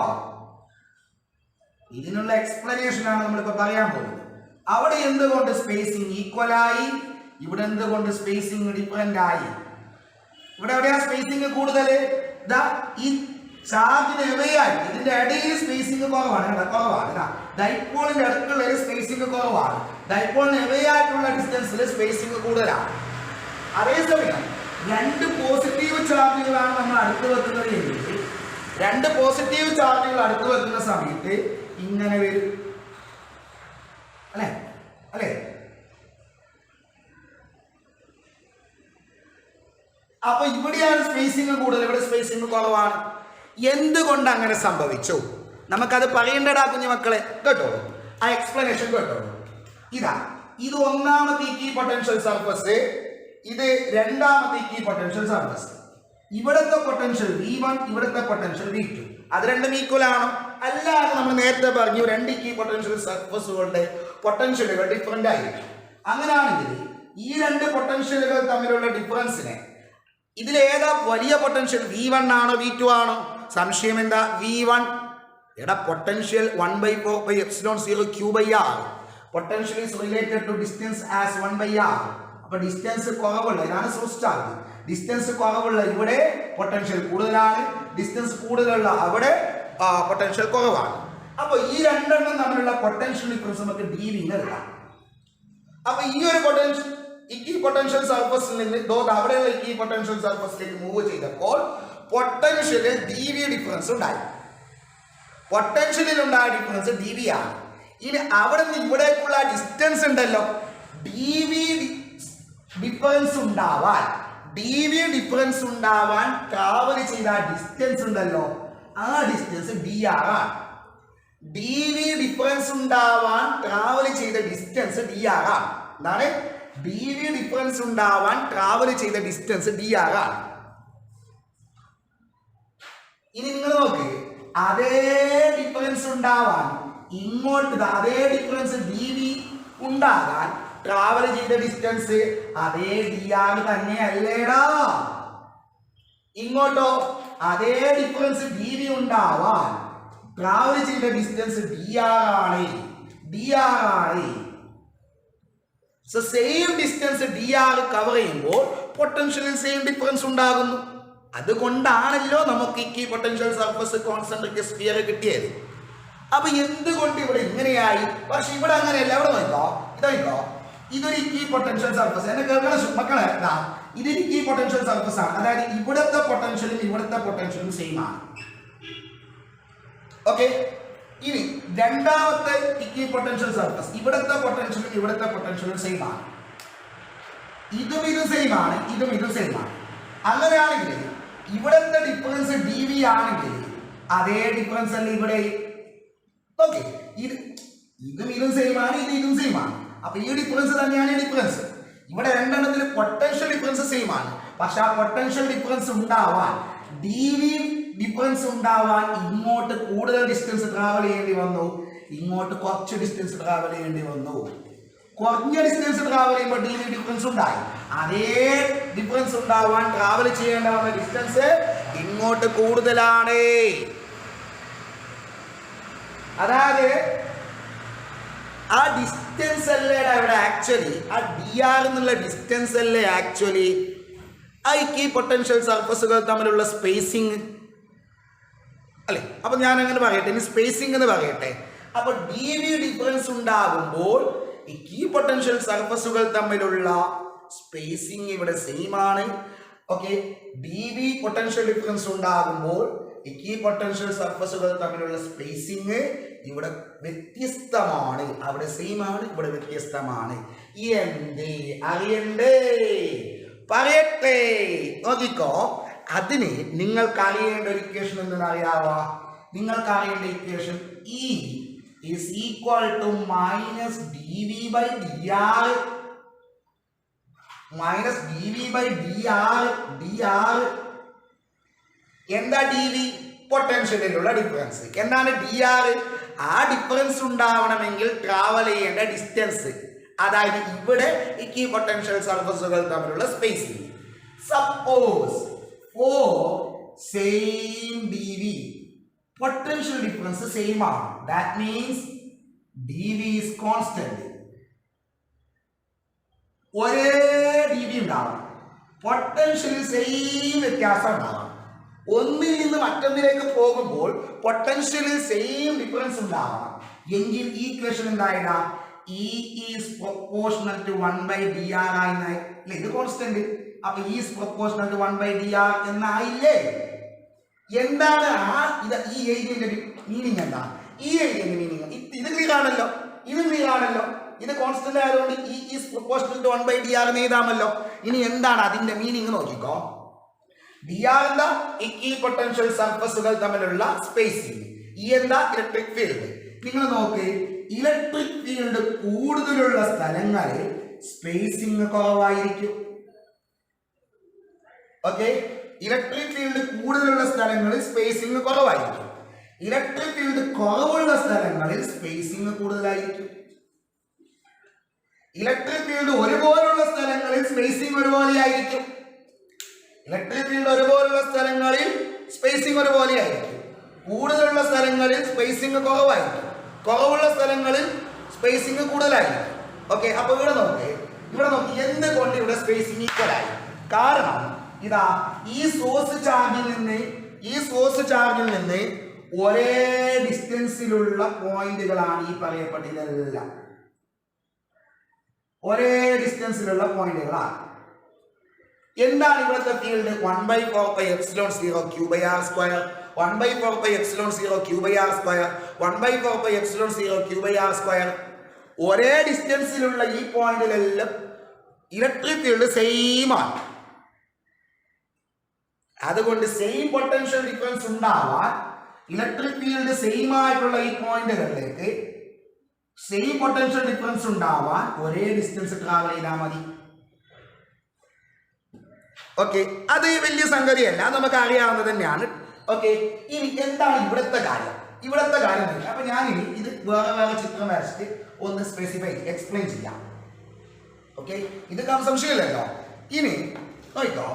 ഇതിനുള്ള എക്സ്പ്ലനേഷൻ ആണ് നമ്മളിപ്പോ പറയാൻ പോകുന്നത്. അവിടെ എന്തുകൊണ്ട് സ്പേസിംഗ് ഈക്വൽ ആയി, ഇവിടെ എന്തുകൊണ്ട് സ്പേസിംഗ് ഡിഫറെന്റ് ആയി? ഇവിടെ എവിടെയാ സ്പേസിംഗ് കൂടുതൽ? ഈ ചാർജിന് എവയായി ഇതിന്റെ ഇടയിൽ സ്പേസിംഗ് കുറവാണ്. ഡൈപോളിന്റെ അടുത്തുള്ള സ്പേസിംഗ് കുറവാണ്. ഡൈപോളിന് എവയായിട്ടുള്ള ഡിസ്റ്റൻസിൽ സ്പേസിംഗ് കൂടുതലാണ്. അതേസമയം രണ്ട് പോസിറ്റീവ് ചാർജുകളാണ് നമ്മൾ അടുത്ത് വെക്കുന്നത് എങ്കിൽ രണ്ട് പോസിറ്റീവ് ചാർജുകൾ അടുത്ത് വെക്കുന്ന സമയത്ത് ഇങ്ങനെ വരും അല്ലെ? അപ്പൊ ഇവിടെയാണ് സ്പേസിംഗ് കൂടുതൽ, ഇവിടെ സ്പേസിംഗ് കുറവാണ്. എന്തുകൊണ്ട് അങ്ങനെ സംഭവിച്ചു? നമുക്കത് പറയേണ്ടടാ കുഞ്ഞുമക്കളെ. കേട്ടോ, ആ എക്സ്പ്ലനേഷൻ കേട്ടോ. ഇത് ഒന്നാമത്തെ ഈ പൊട്ടൻഷ്യൽ സർഫസ്, ഇത് രണ്ടാമത്തെ ഈ പൊട്ടൻഷ്യൽ സർഫസ്. ഇവിടത്തെ പൊട്ടൻഷ്യൽ V1, ഇവിടത്തെ പൊട്ടൻഷ്യൽ V2. അത് രണ്ടും ഈക്വൽ ആണോ? അല്ല. നമ്മൾ നേരത്തെ പറഞ്ഞു രണ്ട് ഈ പൊട്ടൻഷ്യൽ സർഫസുകളുടെ പൊട്ടൻഷ്യലുകൾ ഡിഫറെന്റ് ആയിരിക്കും. അങ്ങനെയാണെങ്കിൽ ഈ രണ്ട് പൊട്ടൻഷ്യലുകൾ തമ്മിലുള്ള ഡിഫറൻസിനെ ഇതിലേതാ വലിയ പൊട്ടൻഷ്യൽ? V1 ആണോ V2 ആണോ? സംശയം എന്താ? V1. എടാ potential 1/4πε0 Q/r. Potential is related to distance as 1/r. അപ്പൊ ഡിസ്റ്റൻസ് കുറവുള്ള, ഇതാണ് സോഴ്സ് ചാർജ്. ഡിസ്റ്റൻസ് കുറവുള്ള ഇവിടെ പൊട്ടൻഷ്യൽ കൂടുതലാണ്, ഡിസ്റ്റൻസ് കൂടുതലുള്ള അവിടെ പൊട്ടൻഷ്യൽ കുറവാണ്. അപ്പൊ ഈ രണ്ടെണ്ണം തമ്മിലുള്ള പൊട്ടൻഷ്യൽ ഡിഫറൻസ് നമുക്ക് dV എടുക്കാം. അപ്പൊ ഈ ഒരു പൊട്ടൻഷ്യൽ സർഫസിൽ നിന്ന് അവിടെയുള്ള ഈ പൊട്ടൻഷ്യൽ സർഫസിലേക്ക് മൂവ് ചെയ്തപ്പോൾ പൊട്ടൻഷ്യലിൽ dV ഡിഫറൻസ് ഉണ്ടായി. പൊട്ടൻഷ്യലിൽ ഉണ്ടായ ഡിഫറൻസ് dV ആണ്. ഇനി അവിടെ നിന്ന് ഇവിടേക്കുള്ള ഡിസ്റ്റൻസ് ഉണ്ടല്ലോ, dV ഡിഫറൻസ് ഉണ്ടാവാൻ ട്രാവൽ ചെയ്ത ഡിസ്റ്റൻസ് ഉണ്ടല്ലോ, ആ ഡിസ്റ്റൻസ് dr ആണ്. dV ഡിഫറൻസ് ഉണ്ടാവാൻ ട്രാവൽ ചെയ്ത ഡിസ്റ്റൻസ് dr ആണ്. എന്താണ്? dV ഡിഫറൻസ് ഉണ്ടാവാൻ ട്രാവൽ ചെയ്ത ഡിസ്റ്റൻസ് dr ആണ്. ഇനി നിങ്ങൾ നോക്ക്, അതേ ഡിഫറൻസ് ഉണ്ടാവാൻ ഇങ്ങോട്ട് അതേ ഡിഫറൻസ് dV ഉണ്ടാകാൻ ട്രാവൽ ചെയ്ത ഡിസ്റ്റൻസ് അതേ dr തന്നെ അല്ലേടാ? ഇങ്ങോട്ടോ അതേ ഡിഫറൻസ് dV ഉണ്ടാവാൻ ട്രാവൽ ചെയ്ത ഡിസ്റ്റൻസ് dr ആണ്. So same distance dr cover ചെയ്യുമ്പോൾ പൊട്ടൻഷ്യലിൽ സെയിം ഡിഫറൻസ് ഉണ്ടാകുന്നു. അതുകൊണ്ടാണല്ലോ നമുക്ക് ഈ പൊട്ടൻഷ്യൽ സർഫസ് കോൺസെൻട്രിക് സ്ഫിയർ കിട്ടിയത്. അപ്പൊ എന്തുകൊണ്ട് ഇവിടെ ഇങ്ങനെയായി? പക്ഷെ ഇവിടെ അങ്ങനെയല്ല. ഇവിടെ നോക്കോ, ഇതൊരു ഈ പൊട്ടൻഷ്യൽ സർഫസ്. എന്നെ കേൾക്കണ മക്കളെ, ഇതൊരു ഈ പൊട്ടൻഷ്യൽ സർഫസ് ആണ്. അതായത് ഇവിടുത്തെ പൊട്ടൻഷ്യലും സെയിം ആണ്. ഓക്കെ. ഇനി രണ്ടാമത്തെ ഈ പൊട്ടൻഷ്യൽ സർഫസ്, ഇവിടുത്തെ പൊട്ടൻഷ്യലും സെയിം ആണ്. ഇതും സെയിം ആണ്. അങ്ങനെയാണെങ്കിൽ ഇവിടുത്തെ ഡിഫറൻസ് dV ആണെങ്കിൽ അതേ ഡിഫറൻസ് അല്ല ഇവിടെ. ഓക്കെ, ഇതും സെയിം ആണ്. അപ്പൊ ഈ ഡിഫറൻസ് തന്നെയാണ് ഡിഫറൻസ്. ഇവിടെ രണ്ടെണ്ണത്തിൽ പൊട്ടൻഷ്യൽ ഡിഫറൻസ് സെയിം ആണ്. പക്ഷെ ആ പൊട്ടൻഷ്യൽ ഡിഫറൻസ് ഉണ്ടാവാൻ dV ഡിഫറൻസ് ഉണ്ടാവാൻ ഇങ്ങോട്ട് കൂടുതൽ ഡിസ്റ്റൻസ് ട്രാവൽ ചെയ്യേണ്ടി വന്നു, ഇങ്ങോട്ട് കുറച്ച് ഡിസ്റ്റൻസ് ട്രാവൽ ചെയ്യേണ്ടി വന്നു. കുറഞ്ഞ ഡിസ്റ്റൻസ് ട്രാവൽ ചെയ്യുമ്പോൾ dV ഡിഫറൻസ് ഉണ്ടായി. അതേ ഡിഫറൻസ് ഉണ്ടാവാൻ ട്രാവൽ ചെയ്യേണ്ട വന്ന ഡിസ്റ്റൻസ് ഇങ്ങോട്ട് കൂടുതലാണ്. അതായത് ആ ഡിസ്റ്റൻസ് അല്ലേ ഇവിടെ ആക്ച്വലി, ആ dr എന്നുള്ള ഡിസ്റ്റൻസ് അല്ലേ ആക്ച്വലി ഈ പൊട്ടൻഷ്യൽ സർഫസുകൾ തമ്മിലുള്ള സ്പേസിംഗ് അല്ലേ? അപ്പൊ ഞാൻ അങ്ങനെ പറയട്ടെ, ഇനി സ്പേസിംഗ് എന്ന് പറയട്ടെ. അപ്പൊ dV ഡിഫറൻസ് ഉണ്ടാകുമ്പോൾ ഈ പൊട്ടൻഷ്യൽ സർഫസുകൾ തമ്മിലുള്ള സ്പേസിംഗ് ഇവിടെ സെയിം ആണ്. ഓക്കെ, dV പൊട്ടൻഷ്യൽ ഡിഫറൻസ് ഉണ്ടാകുമ്പോൾ ഇക്വി പൊട്ടൻഷ്യൽ സർഫസുകൾ തമ്മിലുള്ള സ്പേസിങ് ഇവിടെ വ്യത്യസ്തമാണ്. അവിടെ സെയിം ആണ്, ഇവിടെ വ്യത്യസ്തമാണ്. എന്തേ അറിയണ്ടേ? പറയട്ടെ, നോക്കിക്കോ. അതിന് നിങ്ങൾക്ക് അറിയേണ്ട ഒരു ഇക്വേഷൻ എന്തെന്ന് അറിയാവോ? നിങ്ങൾക്ക് അറിയേണ്ട equation E is equal to minus dv by dr minus dv by dr. എന്താ dv? പൊട്ടൻഷ്യലിലുള്ള ഡിഫറൻസ്. എന്താണ് dr? ആ ഡിഫറൻസ് ഉണ്ടാവണമെങ്കിൽ ട്രാവൽ ചെയ്യേണ്ട ഡിസ്റ്റൻസ്, അതായത് ഇവിടെ ഇക്വി പൊട്ടൻഷ്യൽ സർഫസുകൾ തമ്മിലുള്ള spacing. Suppose for same dv potential difference same ആണ്. That means dv is constant. ഒരേ dv ഉണ്ടാവണം, പൊട്ടൻഷ്യലിൽ സെയിം വ്യത്യാസം ഉണ്ടാവണം. ഒന്നിൽ നിന്ന് മറ്റൊന്നിലേക്ക് പോകുമ്പോൾ പൊട്ടൻഷ്യലിൽ സെയിം ഡിഫറൻസ് ഉണ്ടാവണം. എങ്കിൽ ഈ equation എന്തായിടാ? E is proportional to 1/dr ആയി. ഇത് കോൺസ്റ്റന്റ്, അപ്പൊ E is proportional to 1/dr എന്നായില്ലേ? എന്താണ് ഈ എഴുതിന്റെ മീനിങ്? എന്താ ഈ എഴുതിന്റെ മീനിങ്? ഇത് ക്ലിയർ ആണല്ലോ, ഇത് ക്ലിയർ ആണല്ലോ. ഇത് കോൺസ്റ്റന്റ് ആയതുകൊണ്ട് E is proportional to 1/dr എന്ന് എഴുതാമല്ലോ. ഇനി എന്താണ് അതിന്റെ മീനിങ് നോക്കിക്കോ. dr എന്താ? ഇക്വി പൊട്ടൻഷ്യൽ സർഫസുകൾ തമ്മിലുള്ള സ്പേസിംഗ്. E എന്താ? Electric field. നിങ്ങൾ നോക്ക്, ഇലക്ട്രിക് ഫീൽഡ് കൂടുതലുള്ള സ്ഥലങ്ങളിൽ സ്പേസിംഗ് കുറവായിരിക്കും. ഓക്കെ, ഇലക്ട്രിക് ഫീൽഡ് കൂടുതലുള്ള സ്ഥലങ്ങളിൽ സ്പേസിംഗ് കുറവായിരിക്കും. ഇലക്ട്രിക് ഫീൽഡ് കുറവുള്ള സ്ഥലങ്ങളിൽ സ്പേസിംഗ് കൂടുതലായിരിക്കും. ഇലക്ട്രിക് ഫീൽഡ് ഒരുപോലുള്ള സ്ഥലങ്ങളിൽ സ്പേസിംഗ് ഒരുപോലെയായിരിക്കും. ഇലക്ട്രിക് ഫീൽഡ് ഒരുപോലുള്ള സ്ഥലങ്ങളിൽ സ്പേസിംഗ് ഒരുപോലെയായിരിക്കും. കൂടുതലുള്ള സ്ഥലങ്ങളിൽ സ്പേസിംഗ് കുറവായിരിക്കും. കുറവുള്ള സ്ഥലങ്ങളിൽ സ്പേസിംഗ് കൂടുതലായിരിക്കും. ഓക്കെ, അപ്പൊ ഇവിടെ നോക്കി എന്തുകൊണ്ട് ഇവിടെ സ്പേസിംഗ് ഈക്വൽ ആയി? കാരണം ഇതാ, ഈ സോഴ്സ് ചാർജിൽ നിന്ന് ഒരേ ഡിസ്റ്റൻസിലുള്ള പോയിന്റുകളാണ് ഈ പറയപ്പെട്ടതെല്ലാം. ഒരേ ഡിസ്റ്റൻസിലുള്ള പോയിന്റുകളാണ്. എന്താണ് ഇവിടുത്തെ ഫീൽഡ്? 1/4πε0 q/r², 1/4πε0 q/r², 1/4πε0 q/r². ഒരേ ഡിസ്റ്റൻസിലുള്ള ഈ പോയിന്റിലെല്ലാം ഇലക്ട്രിക് ഫീൽഡ് സെയിം ആണ്. അതുകൊണ്ട് സെയിം പൊട്ടൻഷ്യൽ ഡിഫറൻസ് ഉണ്ടാവാൻ ഇലക്ട്രിക് ഫീൽഡ് സെയിം ആയിട്ടുള്ള ഈ പോയിന്റുകളിലേക്ക് സെയിം പൊട്ടൻഷ്യൽ ഡിഫറൻസ് ഉണ്ടാവാൻ ഒരേ ഡിസ്റ്റൻസ് ട്രാവൽ ചെയ്താൽ മതി. ഓക്കെ, അത് വലിയ സംഗതിയല്ല, നമുക്ക് അറിയാവുന്നത് തന്നെയാണ്. ഓക്കെ, ഇനി എന്താണ് ഇവിടുത്തെ കാര്യം? അപ്പൊ ഞാനിനി ഇത് വേറെ ചിത്രം വരച്ചിട്ട് ഒന്ന് സ്പെസിഫൈ എക്സ്പ്ലെയിൻ ചെയ്യാം. ഓക്കെ, ഇത് സംശയമില്ലല്ലോ. ഇനി നോക്കോ,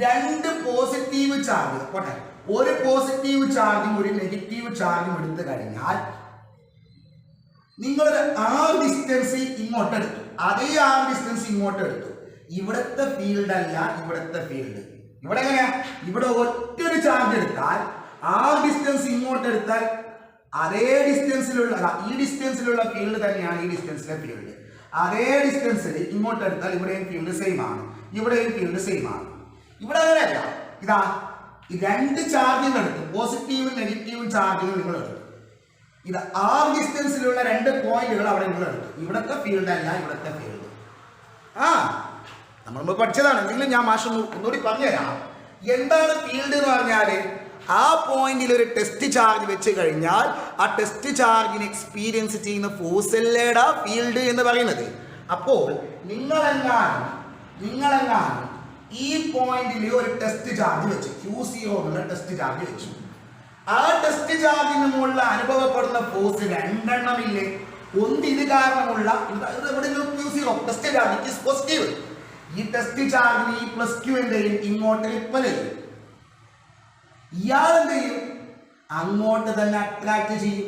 രണ്ട് പോസിറ്റീവ് ചാർജ് പോട്ടെ, ഒരു പോസിറ്റീവ് ചാർജും ഒരു നെഗറ്റീവ് ചാർജും എടുത്തു കഴിഞ്ഞാൽ നിങ്ങളൊരു ഡിസ്റ്റൻസ് ഇങ്ങോട്ട് എടുത്തു, അതേ ഡിസ്റ്റൻസ് ഇങ്ങോട്ട് എടുത്തു. ഇവിടുത്തെ ഫീൽഡ് അല്ല ഇവിടുത്തെ ഫീൽഡ്. ഇവിടെ എങ്ങനെയാ? ഇവിടെ ഒറ്റൊരു ചാർജ് എടുത്താൽ ഡിസ്റ്റൻസ് ഇങ്ങോട്ട് എടുത്താൽ അതേ ഡിസ്റ്റൻസിലുള്ള ഈ ഡിസ്റ്റൻസിലുള്ള ഫീൽഡ് തന്നെയാണ് ഈ ഡിസ്റ്റൻസിലെ ഫീൽഡ്. അതേ ഡിസ്റ്റൻസിൽ ഇങ്ങോട്ട് എടുത്താൽ ഇവിടെയും ഫീൽഡ് സെയിം ആണ്, ഇവിടെയും ഫീൽഡ് സെയിം ആണ്. ഇവിടെ അങ്ങനെയല്ല. ഇതാ, രണ്ട് ചാർജുകൾ എടുത്തു, പോസിറ്റീവും നെഗറ്റീവും ചാർജുകൾ നിങ്ങൾ എടുത്തു. ഇത് ഡിസ്റ്റൻസിലുള്ള രണ്ട് പോയിന്റുകൾ അവിടെ നിങ്ങൾ എടുത്തു. ഇവിടുത്തെ ഫീൽഡ് അല്ല ഇവിടുത്തെ ഫീൽഡ്. നമ്മൾ പഠിച്ചതാണ്, എങ്കിലും ഞാൻ മാഷ് ഒന്നുകൂടി പറഞ്ഞുതരാം. എന്താണ് ഫീൽഡ് എന്ന് പറഞ്ഞാല് ആ പോയിന്റിൽ ഒരു ടെസ്റ്റ് ചാർജ് വെച്ച് കഴിഞ്ഞാൽ ആ ടെസ്റ്റ് ചാർജിന് എക്സ്പീരിയൻസ് ചെയ്യുന്ന ഫോഴ്സ് അല്ലേടാ ഫീൽഡ് എന്ന് പറയുന്നത്. അപ്പോൾ നിങ്ങളെങ്ങാനും ഈ പോയിന്റിൽ ഒരു ടെസ്റ്റ് ചാർജ് വെച്ചു, Q0 എന്നുള്ള ടെസ്റ്റ് ചാർജ് വെച്ചു. ആ ടെസ്റ്റ് ചാർജിന് മുകളിൽ അനുഭവപ്പെടുന്ന ഫോഴ്സ് രണ്ടെണ്ണമില്ലേ? ഒന്ന് ഇത് കാരണമുള്ള Q0 test charge it is positive. ഈ ടെസ്റ്റ് ചാർജിന് ഈ +Q എന്ത് ചെയ്യും? ഇങ്ങോട്ട് റിപ്പൽ ചെയ്യും. ഇയാളെന്ത് ചെയ്യും? അങ്ങോട്ട് തന്നെ അട്രാക്ട് ചെയ്യും.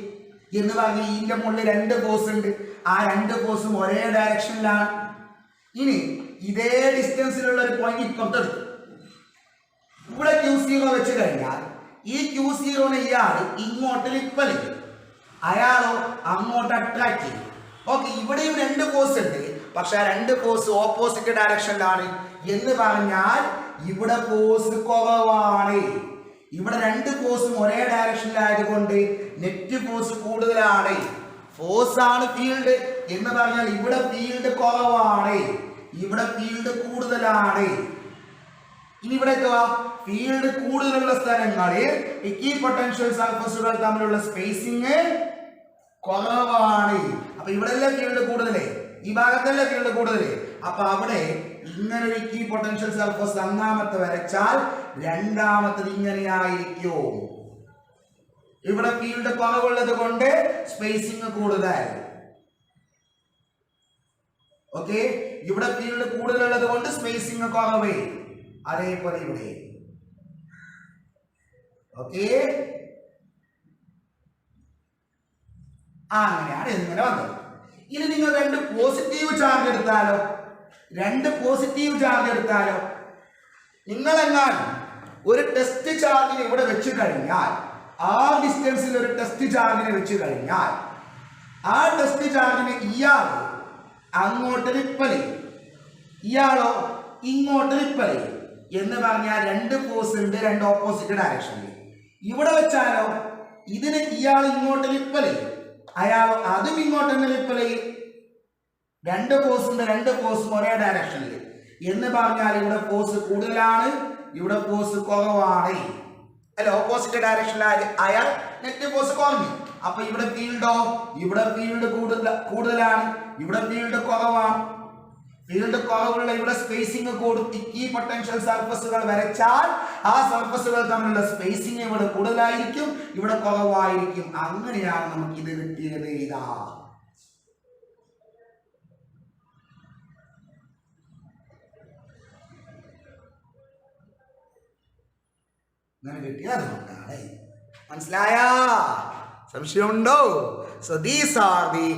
എന്ന് പറഞ്ഞ് ഇതിന്റെ മുകളിൽ രണ്ട് ഫോഴ്സ് ഉണ്ട്, ആ രണ്ട് ഫോഴ്സും ഒരേ ഡയറക്ഷനിലാണ്. ഇനി ഇതേ ഡിസ്റ്റൻസിലുള്ള ഒരു പോയിന്റ് ഇപ്പുറത്തെടുത്തു. ഇവിടെ Q0 വെച്ച് കഴിഞ്ഞാൽ ഈ Q0 ഇയാൾ ഇങ്ങോട്ട് റിപ്പൽ ചെയ്യും, അയാളോ അങ്ങോട്ട് അട്രാക്ട് ചെയ്യും. ഓക്കെ, ഇവിടെയും രണ്ട് ഫോഴ്സ് ഉണ്ട്, പക്ഷെ ആ രണ്ട് ഫോഴ്സ് ഓപ്പോസിറ്റ് ഡയറക്ഷനിലാണ്. എന്ന് പറഞ്ഞാൽ ഇവിടെ ഫോഴ്സ് കുറവാണ്. ഇവിടെ രണ്ട് ഫോഴ്സും ഒരേ ഡയറക്ഷനിലായതുകൊണ്ട് നെറ്റ് ഫോഴ്സ് കൂടുതലാണ്. ഫോഴ്സ് ആണ് ഫീൽഡ് എന്ന് പറഞ്ഞാൽ ഇവിടെ ഫീൽഡ് കുറവാണ്, ഇവിടെ ഫീൽഡ് കൂടുതലാണ്. ഇനി ഇവിടെ ഫീൽഡ് കൂടുതലുള്ള സ്ഥലങ്ങളിൽ ഇക്വിപൊട്ടൻഷ്യൽ സർഫസുകൾ തമ്മിലുള്ള സ്പേസിങ് കുറവാണ്. അപ്പൊ ഇവിടെയല്ലേ ഫീൽഡ് കൂടുതലേ, ഈ ഭാഗത്തല്ലേ ഫീൽഡ് കൂടുതലേ. അപ്പൊ അവിടെ ഇങ്ങനെ ഒരു ഇക്വിപൊട്ടൻഷ്യൽ സർഫസ് ഒന്നാമത്തെ വരച്ചാൽ രണ്ടാമത്തത് ഇങ്ങനെയായിരിക്കും. ഇവിടെ ഫീൽഡ് കുറവുള്ളത് കൊണ്ട് സ്പേസിങ് കൂടുതൽ. ഓക്കെ, ഇവിടെ ഫീൽഡ് കൂടുതലുള്ളത് കൊണ്ട് സ്പേസിങ് കുറവ്. അതേപോലെ ഇവിടെ. ഓക്കെ, അങ്ങനെയാണ് ഇങ്ങനെ വന്നത്. ഇനി നിങ്ങൾ രണ്ട് പോസിറ്റീവ് ചാർജ് എടുത്താലോ, രണ്ട് പോസിറ്റീവ് ചാർജ് എടുത്താലോ, നിങ്ങളെങ്ങാനും ഒരു ടെസ്റ്റ് ചാർജിനെ ഇവിടെ വെച്ച് കഴിഞ്ഞാൽ, ആ ഡിസ്റ്റൻസിൽ ഒരു ടെസ്റ്റ് ചാർജിനെ വെച്ച് കഴിഞ്ഞാൽ, ആ ടെസ്റ്റ് ചാർജിനെ ഇയാൾ അങ്ങോട്ട് റിപ്പൽ ചെയ്യും, ഇയാളോ ഇങ്ങോട്ട് റിപ്പൽ ചെയ്യും എന്ന് പറഞ്ഞാൽ രണ്ട് ഫോഴ്സ് ഉണ്ട്, രണ്ട് ഓപ്പോസിറ്റ് ഡയറക്ഷനിൽ. ഇവിടെ വെച്ചാലോ ഇതിന് ഇയാൾ ഇങ്ങോട്ട് റിപ്പൽ ചെയ്യും, അയാൾ അതും ഇങ്ങോട്ട് തന്നെ റിപ്പൽ ചെയ്യും. രണ്ട് ഫോഴ്സ് ഉണ്ട്, രണ്ട് ഫോഴ്സും ഒരേ ഡയറക്ഷനിൽ എന്ന് പറഞ്ഞാൽ ഇവിടെ ഫോഴ്സ് കൂടുതലാണ്, ഇവിടെ ഫോഴ്സ് കുറവാണ്. അല്ല, ഓപ്പോസിറ്റ് ഡയറക്ഷനിൽ അയാൾ നെറ്റ് ഫോഴ്സ് കുറഞ്ഞു. അപ്പൊ ഇവിടെ ഫീൽഡോ, ഇവിടെ ഫീൽഡ് കൂടുതലാണ്, ഇവിടെ ഫീൽഡ് കുറവാണ്. ഫീൽഡ് കുറവുള്ള ഇവിടെ സ്പേസിംഗ് കൂടും. ഇക്വിപൊട്ടൻഷ്യൽ സർഫസുകൾ വരച്ചാൽ ആ സർഫസുകൾ തമ്മിലുള്ള സ്പേസിംഗ് ഇവിടെ കൂടുതലായിരിക്കും, ഇവിടെ കുറവായിരിക്കും. അങ്ങനെയാണ് നമുക്ക് ഇത് കിട്ടിയത്. ഇതാ അങ്ങനെ കിട്ടിയത് അതുകൊണ്ടാണ്. മനസ്സിലായ? സംശയമുണ്ടോ? So these are the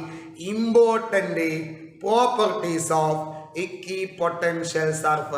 important properties of equipotential surface.